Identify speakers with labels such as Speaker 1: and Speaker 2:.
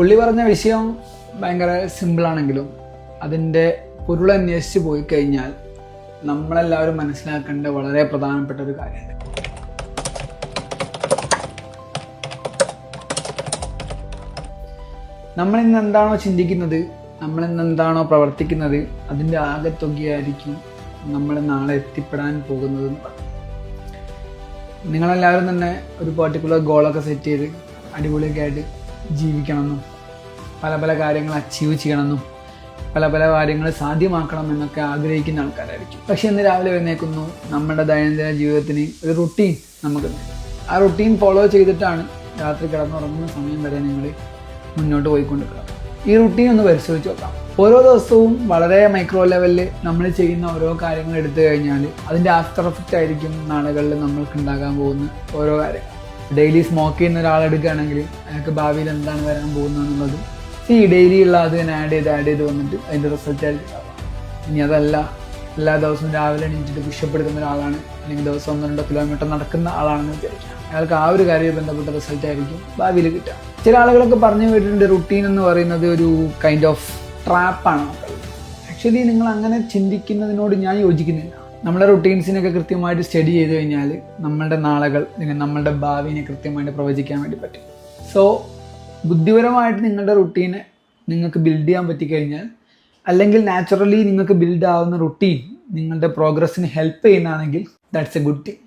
Speaker 1: പുള്ളി പറഞ്ഞ വിഷയം ഭയങ്കര സിമ്പിളാണെങ്കിലും അതിൻ്റെ പൊരുളന്വേഷിച്ച് പോയി കഴിഞ്ഞാൽ നമ്മളെല്ലാവരും മനസ്സിലാക്കേണ്ട വളരെ പ്രധാനപ്പെട്ട ഒരു കാര്യമുണ്ട്. നമ്മളിന്ന് എന്താണോ ചിന്തിക്കുന്നത്, നമ്മളിന്ന് എന്താണോ പ്രവർത്തിക്കുന്നത്, അതിൻ്റെ ആകെത്തുകയായിരിക്കും നമ്മൾ നാളെ എത്തിപ്പെടാൻ പോകുന്നത് എന്ന് പറഞ്ഞു. നിങ്ങളെല്ലാവരും തന്നെ ഒരു പർട്ടിക്കുലർ ഗോളൊക്കെ സെറ്റ് ചെയ്ത് അടിപൊളിയൊക്കെ ആയിട്ട് ജീവിക്കണമെന്നും പല പല കാര്യങ്ങൾ അച്ചീവ് ചെയ്യണമെന്നും പല പല കാര്യങ്ങൾ സാധ്യമാക്കണം എന്നൊക്കെ ആഗ്രഹിക്കുന്ന ആൾക്കാരായിരിക്കും. പക്ഷെ ഇന്ന് രാവിലെ എഴുന്നേൽക്കുന്നു, നമ്മുടെ ദൈനംദിന ജീവിതത്തിന് ഒരു റുട്ടീൻ നമുക്കുണ്ട്. ആ റുട്ടീൻ ഫോളോ ചെയ്തിട്ടാണ് രാത്രി കിടന്നുറങ്ങുന്ന സമയം വരെ നിങ്ങൾ മുന്നോട്ട് പോയിക്കൊണ്ടിരിക്കണം. ഈ റുട്ടീൻ ഒന്ന് പരിശോധിച്ച് നോക്കാം. ഓരോ ദിവസവും വളരെ മൈക്രോ ലെവലിൽ നമ്മൾ ചെയ്യുന്ന ഓരോ കാര്യങ്ങൾ എടുത്തു കഴിഞ്ഞാൽ അതിൻ്റെ ആഫ്റ്റർ എഫക്റ്റ് ആയിരിക്കും നാളുകളിൽ നമ്മൾക്ക് ഉണ്ടാകാൻ പോകുന്ന ഓരോ കാര്യങ്ങൾ. ഡെയിലി സ്മോക്ക് ചെയ്യുന്ന ഒരാളെടുക്കുകയാണെങ്കിൽ അയാൾക്ക് ഭാവിയിൽ എന്താണ് വരാൻ പോകുന്നതെന്നുള്ളത് ഡെയിലി ഉള്ള അത് തന്നെ ആഡ് ചെയ്ത് വന്നിട്ട് അതിൻ്റെ റിസൾട്ട് ആയിരിക്കും. ഇനി അതല്ല, എല്ലാ ദിവസവും രാവിലെ എണീറ്റിട്ട് പുഷപ്പെടുത്തുന്ന ഒരാളാണ്, അല്ലെങ്കിൽ ദിവസം 1-2 കിലോമീറ്റർ നടക്കുന്ന ആളാണെന്ന് വിചാരിക്കാം. അയാൾക്ക് ആ ഒരു കാര്യം ബന്ധപ്പെട്ട റിസൾട്ട് ആയിരിക്കും ഭാവിയിൽ കിട്ടുക. ചില ആളുകളൊക്കെ പറഞ്ഞു കേട്ടിട്ടുണ്ട് റുട്ടീൻ എന്ന് പറയുന്നത് ഒരു കൈൻഡ് ഓഫ് ട്രാപ്പാണ്. ആക്ച്വലി നിങ്ങൾ അങ്ങനെ ചിന്തിക്കുന്നതിനോട് ഞാൻ യോജിക്കുന്നില്ല. നമ്മുടെ റുട്ടീൻസിനൊക്കെ കൃത്യമായിട്ട് സ്റ്റഡി ചെയ്ത് കഴിഞ്ഞാൽ നമ്മളുടെ നാളുകൾ അല്ലെങ്കിൽ നമ്മളുടെ ഭാവിനെ കൃത്യമായിട്ട് പ്രവചിക്കാൻ വേണ്ടി പറ്റും. സോ ബുദ്ധിപരമായിട്ട് നിങ്ങളുടെ റുട്ടീനെ നിങ്ങൾക്ക് ബിൽഡ് ചെയ്യാൻ പറ്റിക്കഴിഞ്ഞാൽ, അല്ലെങ്കിൽ നാച്ചുറലി നിങ്ങൾക്ക് ബിൽഡ് ആവുന്ന റുട്ടീൻ നിങ്ങളുടെ പ്രോഗ്രസ്സിന് ഹെൽപ്പ് ചെയ്യുന്നതാണെങ്കിൽ ദാറ്റ്സ് എ ഗുഡ് തിങ്.